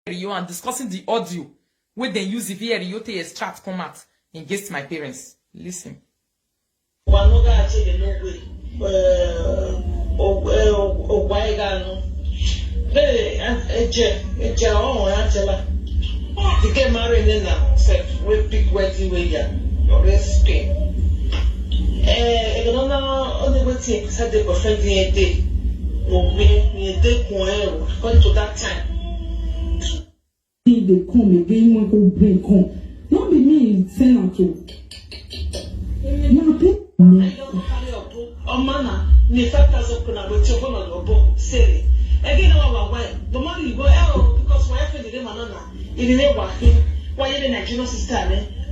video and discussing the audio where they use the video to extract come out against my parents. Listen. To get married in now, said we big wedding way ya, your recipe. Only way to said they were friendly a day. Or we day going to that time. They come again, one go bring home. Not be me, Senator. I don't carry a book or manner, near 5,000 kuna with your phone or book, silly. Again, our wife, the money you go out because my friend didn't manana. In the working, why the Nigerian sister,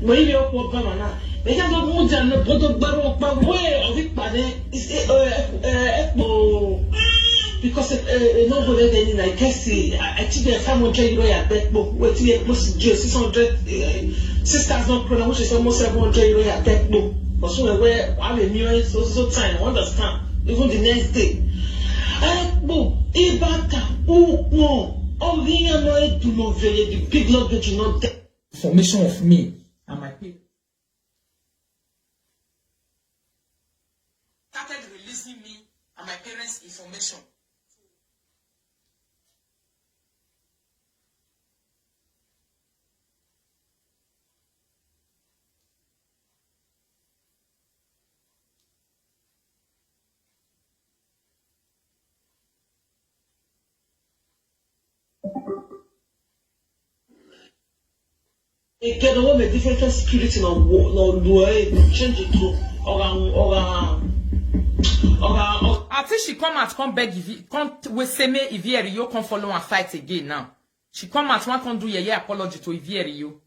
when you walk banana, they have no more than a bottle barrel, but where of it, but it's because nobody then I guess I think there's someone trying to at that book, where it was just 600 sisters not pronoun, which is almost 700 at that book. But so where I knew so time, I understand, even the next day. The big love that you know. Information of me and my people. Started releasing me and my parents' information. It get a different security no change it to I think she come out, come beg if come we say me Ivierio come follow and fight again now. She come out, one can do a apology to Ivierio.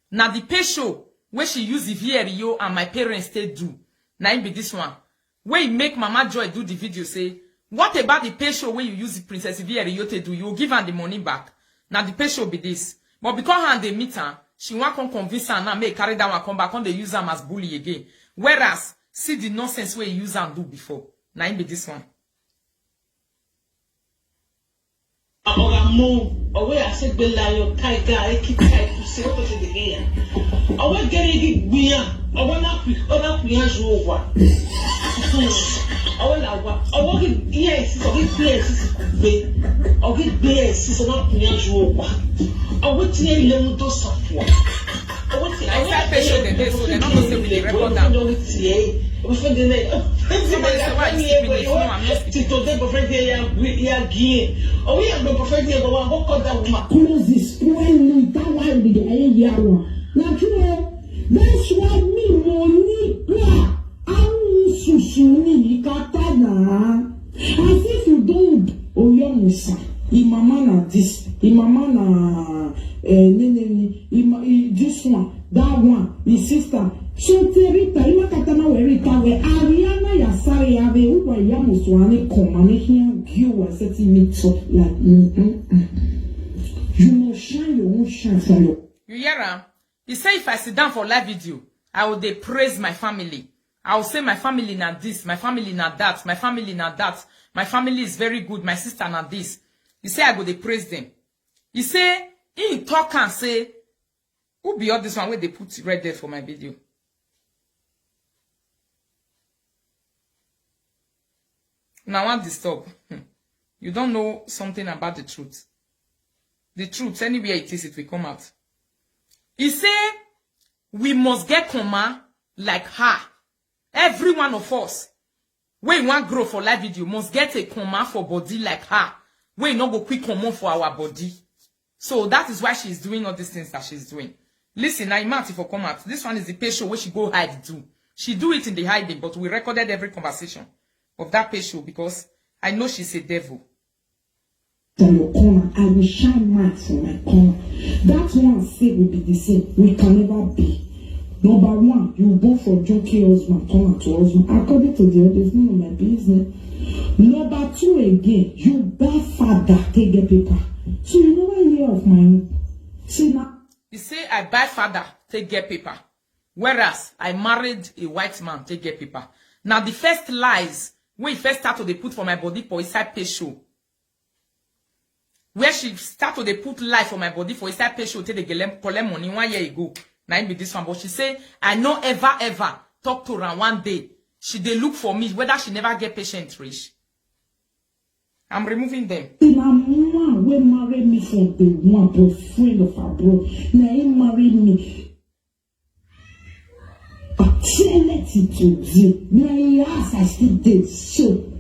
Now the pay show where she use Ivierio and my parents still do. Now it be this one. Where you make Mama Joy do the video say, what about the pay show where you use the Princess Ivierio to do? You give her the money back. Now the pay show be this. But because her they meet her, she want to convince her now make carry that one come back on the use them as bully again. Whereas see the nonsense where you use and do before. Now it be this one. Away I said Bella tiger, I keep tight to say what it again. Away getting it I want up years over. I want to yes, or get places, or get bears, not years over. I want to learn to suffer. I said patient the day, so they're not going to say we record down. Close this when that one be the that's why me money as if you don't Musa. Imama na this, Imama na this one, that one, the sister. So Terita, Imakatana Werita, where Ariana Yasari Ave, who are Yamuswani, come and here you are setting me up like me. You must shine your own shine for you. You hear her? He say if I sit down for live video, I will they praise my family. I will say my family na this, my family na that, my family na that, my family is very good, my sister na this. He say I go they praise them. He say he talk and say who be all this one where they put right there for my video. Now I want to stop. You don't know something about the truth. The truth, anywhere it is, it will come out. He say we must get Koma like her. Every one of us, when want grow for live video, must get a Koma for body like her. We not go quick Koma for our body. So that is why she's doing all these things that she's doing. Listen, I might for come out. This one is the pay show where she go hide do. She do it in the hiding, but we recorded every conversation of that pay show because I know she's a devil. On your corner, I will shine light from my corner. That one say will be the same. We can never be. Number one, you go for junkie husband, turn to husband. According to the others, none of my business. Number two again, you bad father take get paper. So you never hear of my own. See now. You say I buy father take get paper. Whereas I married a white man take get paper. Now the first lies when you first start to they put for my body for inside pay show. where she started to put life for my body for inside patient take the collect money 1 year ago. Now be this one, but she say I no ever talk to her one day. She they look for me whether she never get patient reach. I'm removing them. My mama will marry me for the one boyfriend of her bro. Now he married me. I tell it to you. Now yes, I still did so.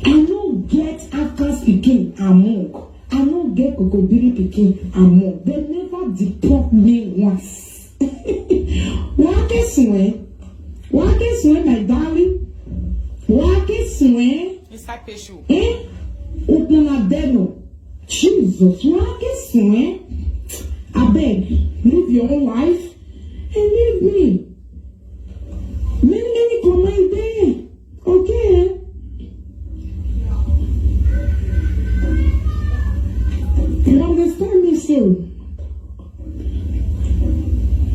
I don't get Afghan speaking among. I don't get Kokobiri speaking among. They never deport me once. What is when, my darling? What is when? Inside patient. Open a deno. Jesus, what is when? I beg, live your own life and leave me. Many comment there. Okay. You understand me still?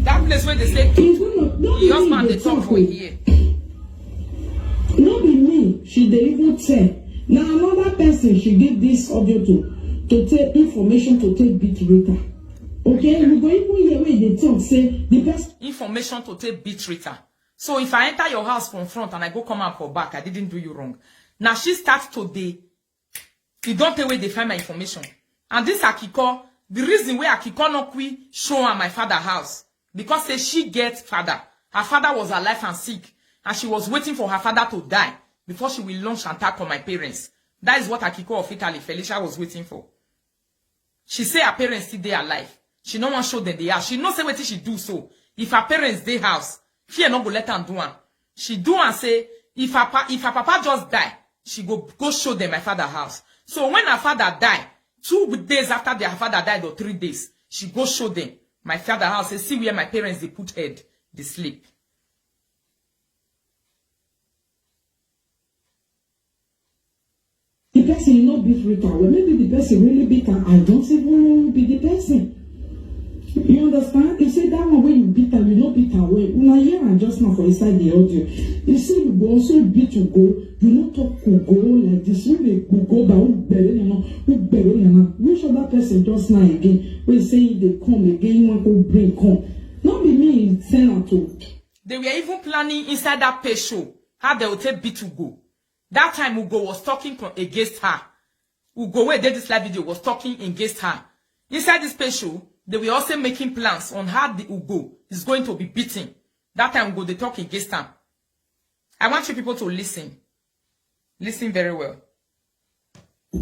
That place where they say the husband they talk for here. Not be me. She dey even tell. Now another person she give this audio to take information to take beat Rita. Okay, we go even hear where they talk say the person Information to take beat Rita. So if I enter your house from front and I go come out for back, I didn't do you wrong. Now she starts today. You don't tell where they find my information. And this Akiko, the reason why Akiko no qui show her my father house, because say she gets father. Her father was alive and sick, and she was waiting for her father to die before she will launch and attack on my parents. That is what Akiko of Italy, Felicia, was waiting for. She say her parents still they alive. She no want show them they are. She no say what she do so. If her parents they house, fear no go let her do one. She do and say if her papa just die, she go show them my father house. So when her father died, 2 days after their father died or 3 days, she go show them my father house. Say see where my parents they put head, they sleep. the person not beat Rita. Well, maybe the person really beat her. I don't even know who be the person. You understand? You say that one when you beat her, you not beat her well. When I hear and just now for inside the audio, you say you go also beat to go. You not talk to go like this. When they go, but who bury you? Which other person just now again? We say they come again, you want to bring come. Not be me send her to. They were even planning inside that pay show how they would take B to go. That time Ugo was talking against her. Ugo, where did this live video was talking against her. Inside this pay show, they were also making plans on how the Ugo is going to be beaten. That time Ugo, they talk against her. I want you people to listen. Listen very well. Now,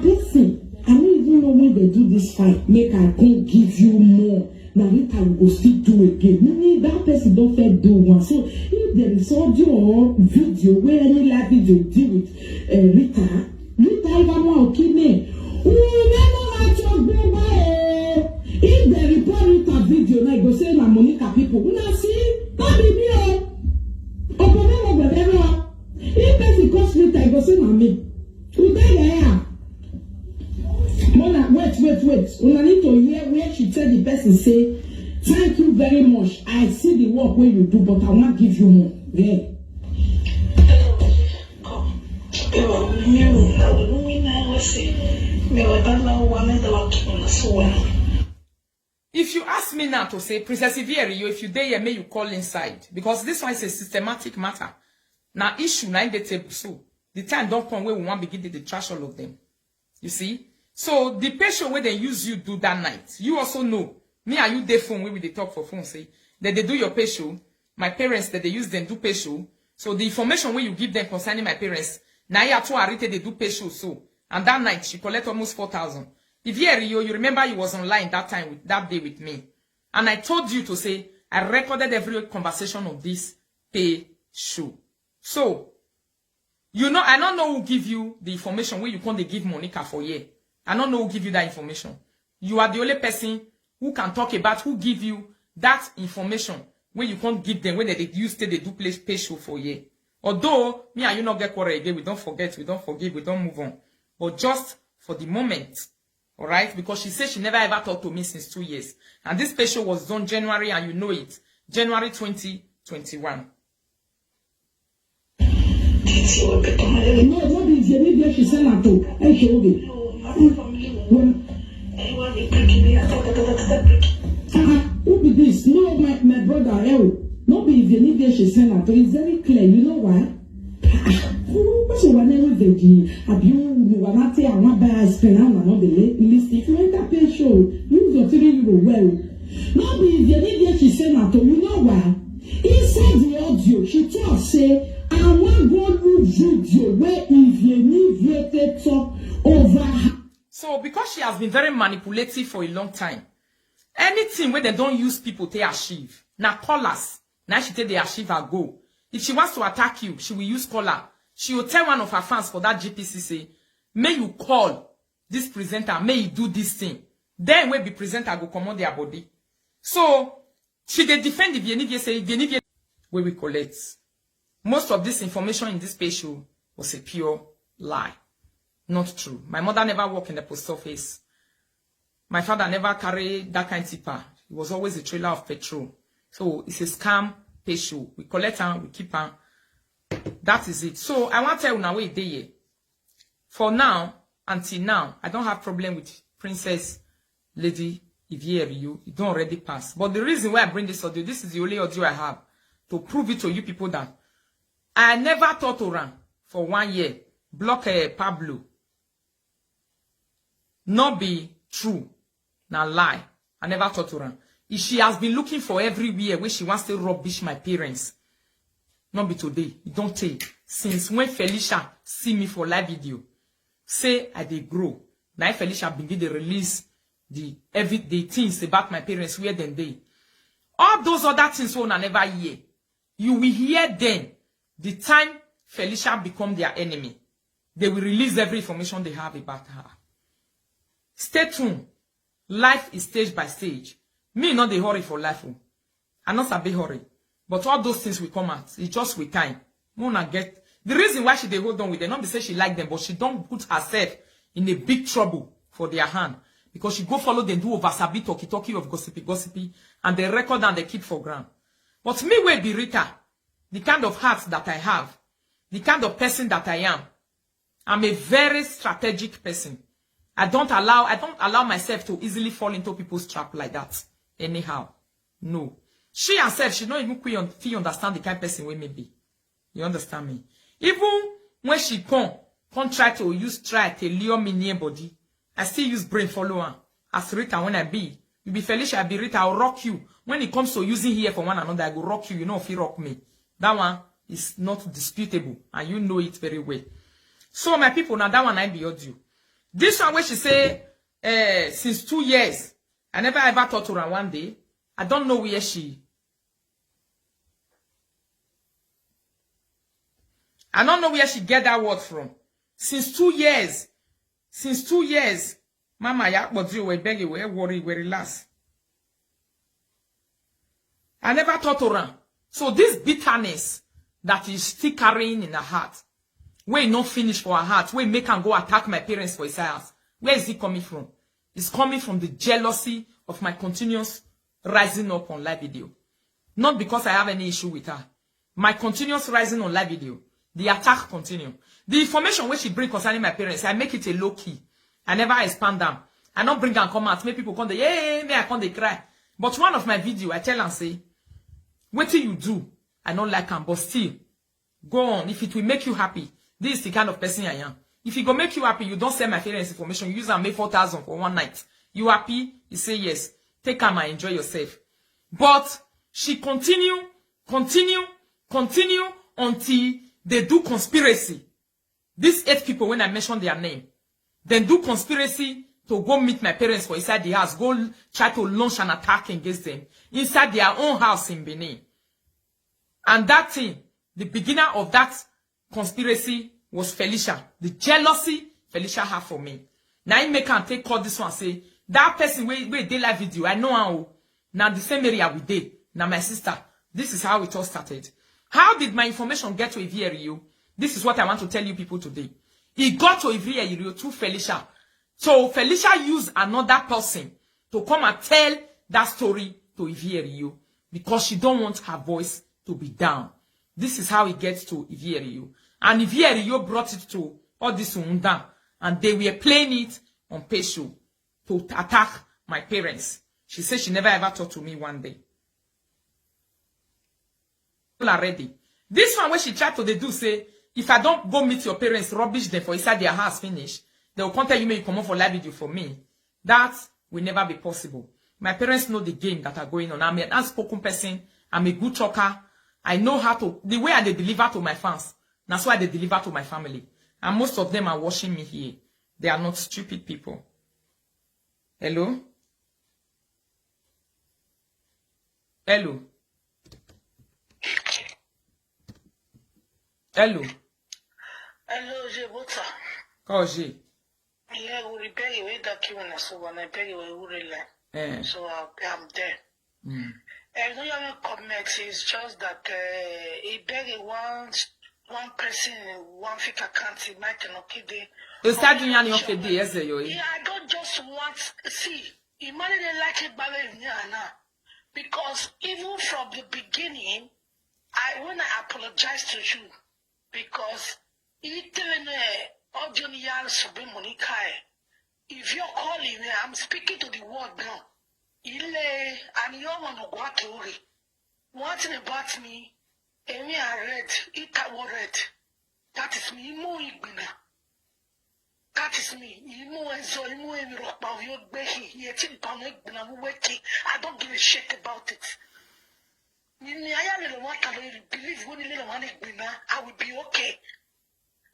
listen, I don't even know when they do this fight. Make I can't give you more. Now, Rita will go still do again. Meaning that person don't fair do one. So, if there is audio or video where any live video deal with Rita even more okay me. If they report Rita video, now go say na Monica people. Una see, not be me. If person cost Rita, go say na me. Who there? Mona, wait. Una need to hear where she tell the person say, thank you very much. I see the work where you do, but I want to give you more. Yeah. If you ask me now to say, Princess Ivierio, if you dare, may you call inside. Because this one is a systematic matter. Now, issue, now get table. So, the time don't come where we want to begin to trash all of them. You see? So, the patient where they use you do that night, you also know. Me and you, they phone, where we they talk for phone, say, that they do your patient. My parents, that they use them do patient. So, the information where you give them concerning my parents, now you have to arite they do patient. So, and that night, she collect almost 4,000. If you remember you was online that time, that day with me. And I told you to say, I recorded every conversation of this pay show. So, you know, I don't know who give you the information where you can't give Monica for year. I don't know who give you that information. You are the only person who can talk about who give you that information where you can't give them when they use they do pay show for year. Although, me and you not get quarrel again, we don't forget, we don't forgive, we don't move on. But just for the moment, all right? Because she said she never ever talked to me since 2 years. And this pay show was done January, and you know it. January 2021. No, if you need she send her to HOD. Who be this? No, my brother, no be if you need she send her to. It's very clear. You know why? So whenever they do, you want to say I want to spend on the list. If you enter pay show, use your €3 well. No be if you need she send her to. You know why? Inside the audio, she talk say, I want go do video where if you need to talk over. So because she has been very manipulative for a long time, anything where they don't use people to achieve, now callers, now she take the achieve her go. If she wants to attack you, she will use caller. She will tell one of her fans for that GPC say, may you call this presenter, may you do this thing. Then when the presenter go command their body. So she dey defend the Vienivie say Vienivie where we collect. Most of this information in this page show was a pure lie. Not true. My mother never worked in the post office. My father never carried that kind of tipper. It was always a trailer of petrol. So it's a scam page show. We collect her, we keep her. That is it. So I want to tell you now wait there. For now, until now, I don't have problem with Princess Lady Ivie-Erio. It don't already pass. But the reason why I bring this audio, this is the only audio I have to prove it to you people that I never thought to run for 1 year. Block Pablo. Not be true. Now lie. I never thought to run. If she has been looking for everywhere where she wants to rubbish my parents. Not be today. It don't take. Since when Felicia see me for live video. Say I dey grow. Now Felicia begin to release the things about my parents where then they. All those other things one I never hear. You will hear them. The time Felicia become their enemy. They will release every information they have about her. Stay tuned. Life is stage by stage. Me not the hurry for life. I not a big hurry. But all those things will come out. It's just with time. Mona get the reason why she they hold on with them, not be say she like them, but she don't put herself in a big trouble for their hand. Because she go follow them do over sabi talky of gossipy, and they record and they keep for ground. But me will be Rita, the kind of heart that I have, the kind of person that I am. I'm a very strategic person. I don't allow myself to easily fall into people's trap like that. Anyhow. No. She herself, she don't even feel understand the kind of person we may be. You understand me? Even when she come try to lure me near body, I still use brain follow her. As Rita when I be. You be Felicia, I be Rita, I'll rock you. When it comes to using here for one another, I go rock you. You know if you rock me. That one is not disputable. And you know it very well. So my people, now that one I be audio. This one where she say, since 2 years, I never ever thought to her one day. I don't know where she. I don't know where she get that word from. Since 2 years. Since 2 years. Mama, ya but you we beg you, we worry, we relax. I never thought to her. So this bitterness that is still carrying in her heart, where not finish for her heart, where make her go attack my parents for his house. Where is it coming from? It's coming from the jealousy of my continuous rising up on live video. Not because I have any issue with her. My continuous rising on live video. The attack continue. The information which she bring concerning my parents, I make it a low key. I never expand them. I not bring and come out. Make people come, yeah, me I come they cry. But one of my video, I tell and say, what do you do? I don't like them, but still, go on. If it will make you happy, this is the kind of person I am. If it go make you happy, you don't send my parents information. You use and make 4,000 for one night. You happy? You say yes. Take time and enjoy yourself. But she continue until they do conspiracy. These 8 people, when I mention their name, then do conspiracy to go meet my parents for inside the house, go try to launch an attack against them inside their own house in Benin. And that thing, the beginner of that conspiracy was Felicia. The jealousy Felicia had for me. Now I make her take call this one and say, that person where they live video, I know how. Now the same area we did. Now my sister, this is how it all started. How did my information get to Ivie-Erio? This is what I want to tell you people today. It got to Ivie-Erio through Felicia. So Felicia used another person to come and tell that story to Ivie-Erio because she don't want her voice to be down. This is how it gets to Ivie-Erio. And Ivie-Erio brought it to all this down, and they were playing it on pay show to attack my parents. She said she never ever talked to me one day. People are ready. This one where she tried to do say, if I don't go meet your parents, rubbish them for inside their house finish, they will contact you, may you come on for live video for me. That will never be possible. My parents know the game that are going on. I'm an outspoken person. I'm a good talker. I know how to, the way I deliver to my fans, that's why they deliver to my family. And most of them are watching me here. They are not stupid people. Hello? Hello? Hello? Hello, Jebota. Oh, J. Yeah, we repair away that you and so when I pay away, so I'm there. And no young comment is just that he beg one person, one fake account, he might not kid it. Yeah, I don't just want, see, imagine they like it by now. Because even from the beginning, when I apologize to you, because if you're calling me, I'm speaking to the world now. And you want to go to worry. One thing about me, and me I read, read. That is me, that is me. I don't give a shit about it. I will be okay.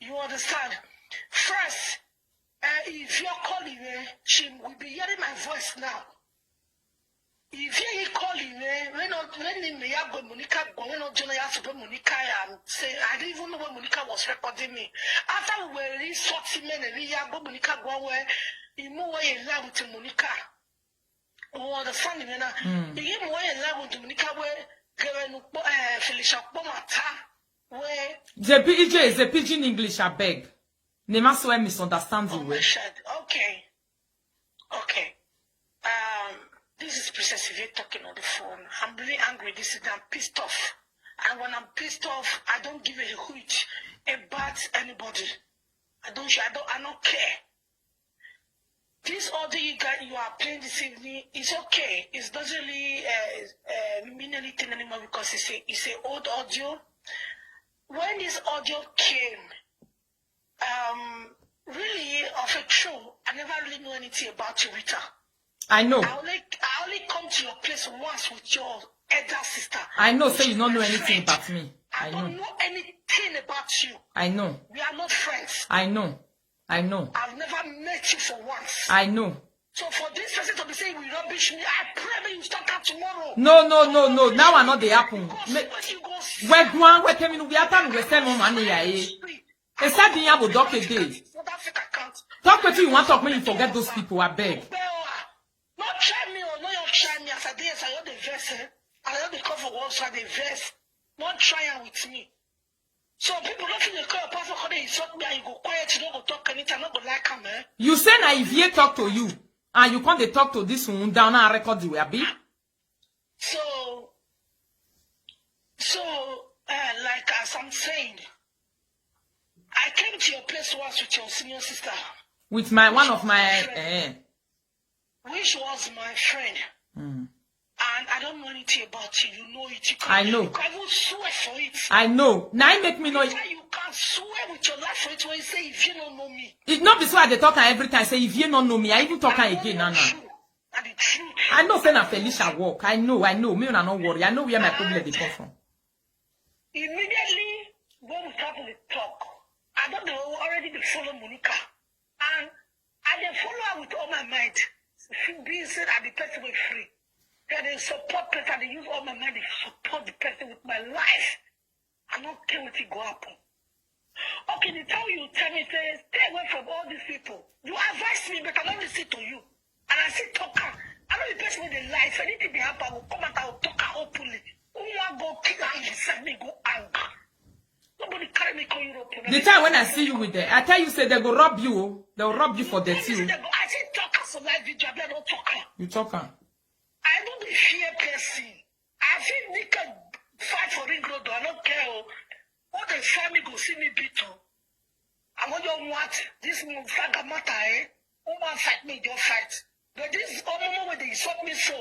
You understand? First, if you're calling me, she will be hearing my voice now. If you're calling me, when me go Monica, when Monica, and say I didn't even know when Monica was recording me. After we were resorting men and we go Monica go where you move away in love with Monica. Oh, understand me now? You get more in love with Monica where Felicia Pomata. The PJ is a pidgin English, I beg. Never so I misunderstand you. Okay. Okay. This is Princess Yvette talking on the phone. I'm really angry. I'm pissed off. And when I'm pissed off, I don't give a hoot about anybody. I don't care. This audio you are playing this evening is okay. It doesn't really mean anything anymore because it's an old audio. When this audio came, really of a show, I never really know anything about you, Rita. I know. I only come to your place once with your elder sister. I know, so you don't know anything about me. I don't know anything about you. I know. We are not friends. I know. I've never met you for once. I know. So for this person to be saying we rubbish me, I pray you start out tomorrow. No. Now I know they happen. We're coming. We are coming. We're sending money. It's not being able to talk a day. Talk with you want to talk when you forget those people. I beg. Not try me or not try me as I did. I know the verse. I know the cover was for the verse. Not try with me. So people looking at the call, pastor, how they insult me and you go quiet. You don't go talk anything. I'm not gonna like him, eh? You say na if he talk to you. And you can't talk to this one down and record you, Abi. So, like as I'm saying, I came to your place once with your senior sister. With one of my which was my friend. And I don't know anything about you. You know it. I know. You can even swear for it. I know. Now you make me know. You can't swear with your life for it when you say if you don't know me. It's not this why they talk every time. Say if you don't know me, I even talk again, Nana. I know say na Felicia walk. I know. Me and I not worry. I know where my problem they come from. Immediately when we started to talk, I don't know already they follow Monica. And I didn't follow her with all my might. Being said that the person was free. That they support person, they use all my money to support the person with my life. I don't care what it go happen. Okay, the time you tell me, say, stay away from all these people. You advise me, but I don't listen to you. And I say, talk her. I know the person with the life. If anything they happen, I will come out, I will talk her openly. Who want go kill her inside me, go anger. Nobody carry me, call Europe. The time when I see you with them, I tell you, say, they go rob you. They will rob you for the tea. I say, talk her for live video, I don't talk her. You talk her. I don't fear person. I feel they can fight for Ring Road. I don't care. What the family go see me beat. I want you want this saga matter, eh? Who want fight me, don't fight. But this moment when they insult me so,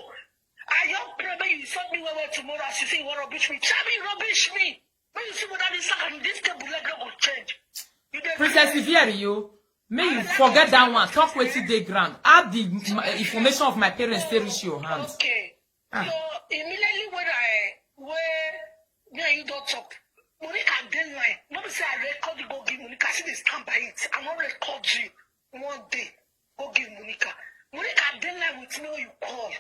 I don't pray you insult me well tomorrow as you say you want to rubbish me. Tell me rubbish me. When you see what that is like, this table leg will change. Princess Vivier, you may you forget that one. Talk with the ground. Add the information of my parents to reach your hands. Okay. So immediately when you don't talk, Monica then line. Nobody say I record you, go give Monica. See they stand by it. I'm not record you one day. Go give Monica. Monica then line with me when you call.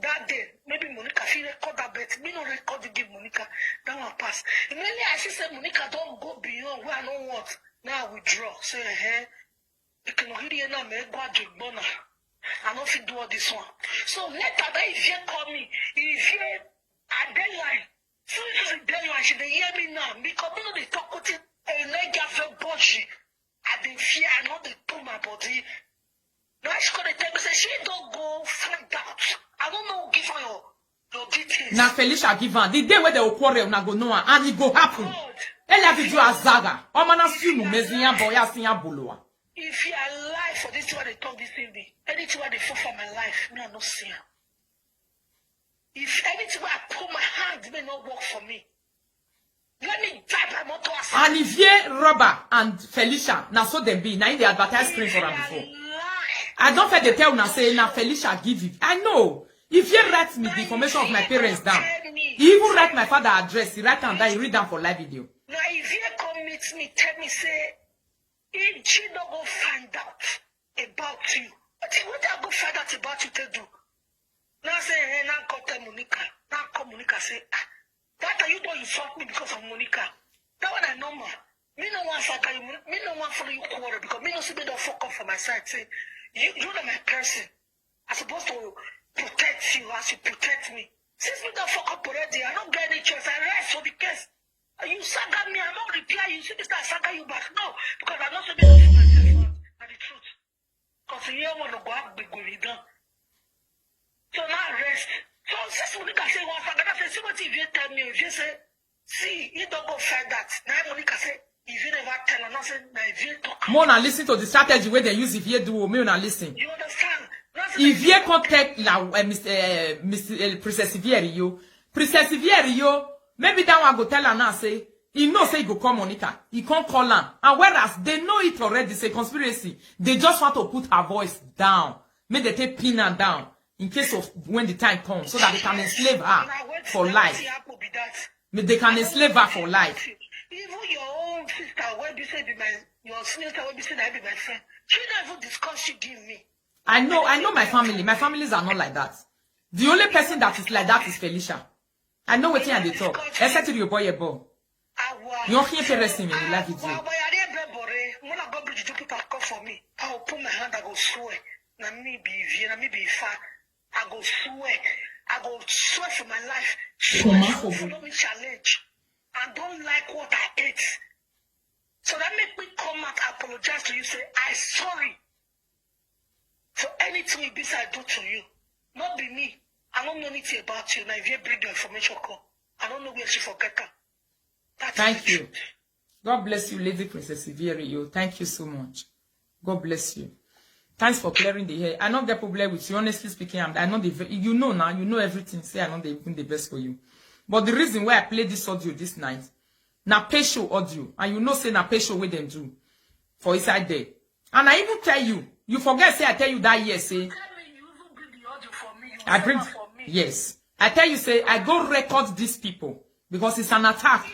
That day, maybe Monica she record that bet. Me no record you give Monica. That one pass. Immediately I see say Monica don't go beyond where I don't want. Now I withdraw. Say you can hear now me go to Bona. I don't fit do all this one. So later that if you call me, if you a deadline, so it's a deadline, she they hear me now. Because me know they talk with it a leg after body. I dey fear, I know they pull my body. Now she gonna tell me say she don't go find out. I don't know give her your details. Now Felicia give her the day where they will quarrel na go know and it go happen. Ella video azaga. O mana simu mezinya boya sinya boloa. If you are alive for this what they talk this evening, anything where they fall for my life, me I no see her. If anything where I put my hand may not work for me, let me die by motor. And if Robert and Felicia, now so them be, now they advertise screen for them before. I don't feel they tell now say now Felicia give it. I know. If you write me the information of my parents down, he even write my father address, he write down that he read down for live video. Now if you come meet me, tell me say, if she don't go find out about you, what I go find out about you to do? Now say, hey, now call Monica. Now call Monica say, that you don't insult me because of Monica. That one I know more. Me no want to me no want follow you quarrel because me no see me don't fuck up for my side. Say, you're not my person. I'm supposed to protect you as you protect me. Since me don't fuck up already, I don't get any choice. I rest for the case. You saga me, I'm not reply you. See, I saga you back. No, because I don't see me don't fuck myself out. The truth. Because you don't want to go out big with it. So now rest. So since Monica say one saga, I say, see what if you tell me, if you say, see, you don't go find that. Now Monica say, if you never tell her, not say, now if you talk. Mona listen to the strategy where they use if you do, me una listen. You understand? If you contact la Princess Vierio, maybe that one go tell her now say, he know say he go call Monica, he can't call her. And whereas they know it already, it's a conspiracy. They just want to put her voice down. Make they take pin her down in case of when the time comes, so that they can enslave her for life. They can enslave her for life. Even your own sister, when you say your sister, when you say that be my friend, she don't even discuss you give me. I know my family. My families are not like that. The only person that is like that is Felicia. I know what they talk. Except to your boy, your boy. You don't hear person in the live video. I will put my hand, I go swear. Na me be far. I go swear. I go swear for my life. Swear follow me challenge. I don't like what I ate. So that make me come out, apologize to you, say, I'm sorry for anything I do to you. Not be me. I don't know anything about you. Now if you bring the information call, I don't know where she forget her. Thank you. God bless you, Lady Princess Vierio. Thank you so much. God bless you. Thanks for clearing the hair. I don't get problem with you. Honestly speaking, I know you know now. You know everything. Say I know they the best for you. But the reason why I play this audio this night, na pay show audio, and you know say na pay show with them do for inside there. And I even tell you, you forget say I tell you that year say. I bring yes. I tell you say I go record these people because it's an attack.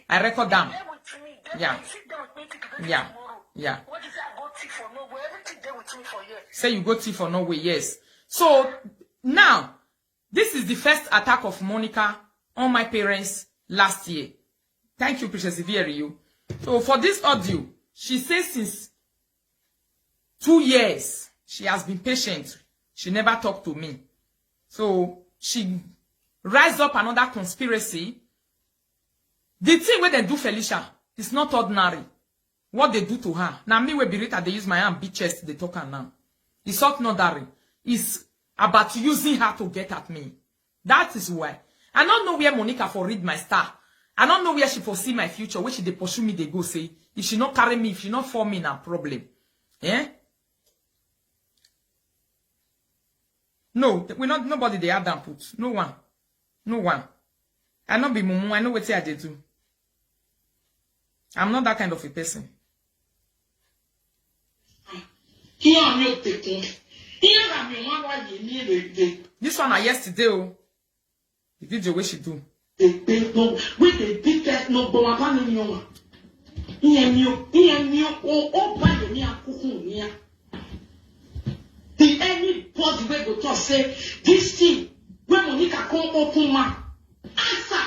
I record them. Yeah. Yeah. Yeah. Say you go thief for no way, yes. So now, this is the first attack of Monica on my parents last year. Thank you, Princess Vierio. So for this audio, she says since 2 years, she has been patient. She never talked to me. So she rise up another conspiracy. The thing where they do Felicia is not ordinary. What they do to her. Now me we Birita, they use my arm beat chest, they talk her now. It's not ordinary. It's about using her to get at me. That is why. I don't know where Monica for read my star. I don't know where she foresee my future, where she dey pursue me, they go say, if she not carry me, if she not for me, na problem. Eh? No, we not, nobody they have them put. No one. No one. I not be mumu, I know what I do. I'm not that kind of a person. Here I'm your taking. Here I'm your one why you need the This one I yesterday, oh. The video where she do. no with the ticket no but I can't know. Here oh by the near cuckoo near. The anybody will go to say this thing when Monica come open man. Answer.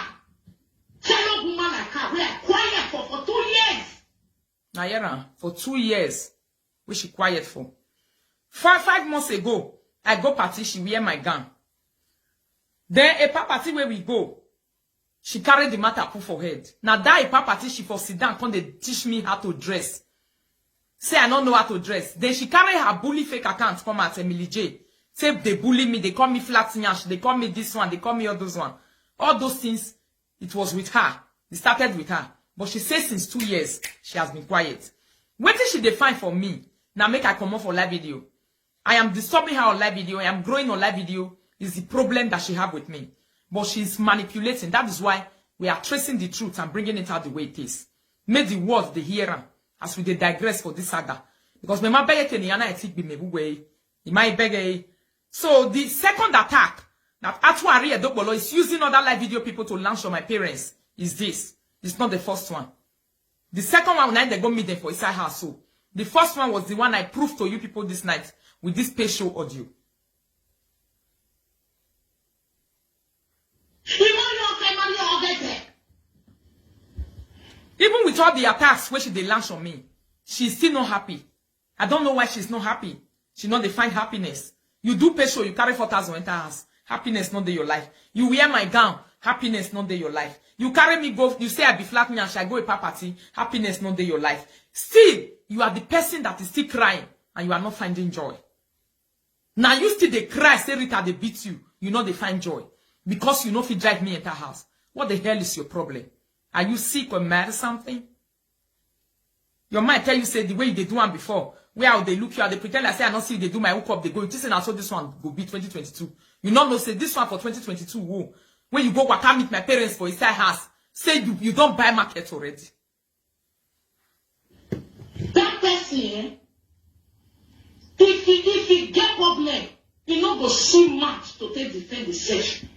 Tell a woman like her we are quiet for 2 years. Nayera, for 2 years, we she quiet for. 5 months ago, I go party, she wear my gown. Then a party where we go, she carry the matter put for head. Now that a party she for sit down, come they teach me how to dress. Say I don't know how to dress. Then she carry her bully fake account come at Emily J. Say they bully me, they call me flat nyash, they call me this one, they call me all those one. All those things, it was with her. It started with her. But she says since 2 years, she has been quiet. What did she define for me? Now make her come up for live video. I am disturbing her on live video. I am growing on live video. Is the problem that she have with me. But she's manipulating. That is why we are tracing the truth and bringing it out the way it is. Make the world the hearer as we digress for this saga. Because me ma beg ni yana etik bi me buwe. Imai beg. So the second attack that Atuari Edokbolo is using other live video people to launch on my parents is this. It's not the first one. The second one, when they go meet them for inside house. So the first one was the one I proved to you people this night with this spatial audio. Even with all the attacks where she they launch on me, she's still not happy. I don't know why she's not happy. She not define happiness. You do pay show, you carry 4,000 enter house. Happiness not there your life. You wear my gown, happiness not there your life. You carry me go, you say I be flat and I go a party, happiness not there your life. Still, you are the person that is still crying and you are not finding joy. Now you still they cry, say Rita they beat you. You know they find joy. Because you know if you drive me into house. What the hell is your problem? Are you sick or mad or something? Your mind tell you say the way they do one before. Where they look you, they pretend I say I don't see they do my hookup, they go. You say I saw this one go be 2022. You not know say this one for 2022. Whoa. When you go waka meet my parents for inside house, say you don't buy market already. That person, if he get problem, he not go see much to take defend the session.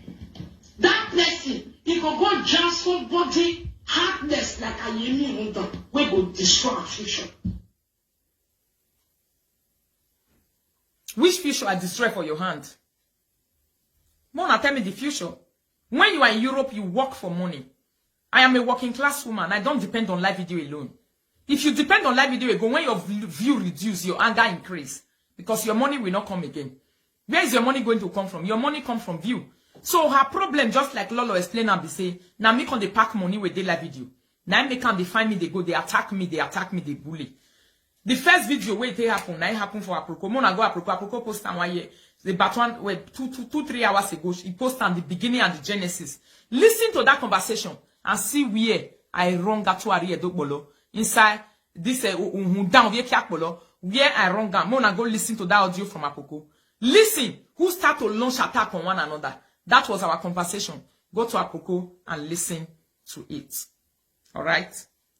That person, he go jam somebody hardness like a union we go destroy our future. Which future I destroy for your hand? Mona, tell me the future. When you are in Europe, you work for money. I am a working class woman. I don't depend on live video alone. If you depend on live video, when your view reduce, your anger increase. Because your money will not come again. Where is your money going to come from? Your money comes from view. So her problem, just like Lolo explained and be say, now me can they pack money with they live video. Now me can they find me, they go, they attack me, they bully. The first video where it happened, now it happened for Aproko. Mona go Aproko post and one year. The Batwan were 3 hours ago. He posted on the beginning and the genesis. Listen to that conversation and see where I wrong Atuari Edokbolo inside this down where I wrong. Mona go listen to that audio from Aproko. Listen, who start to launch attack on one another. That was our conversation. Go to Aproko and listen to it. All right.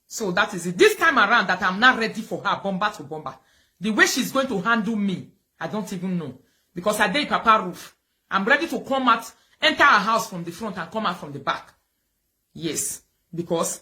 So that is it. This time around that I'm not ready for her bomber to bomber. The way she's going to handle me, I don't even know. Because I did Papa roof. I'm ready to come out, enter her house from the front and come out from the back. Yes. Because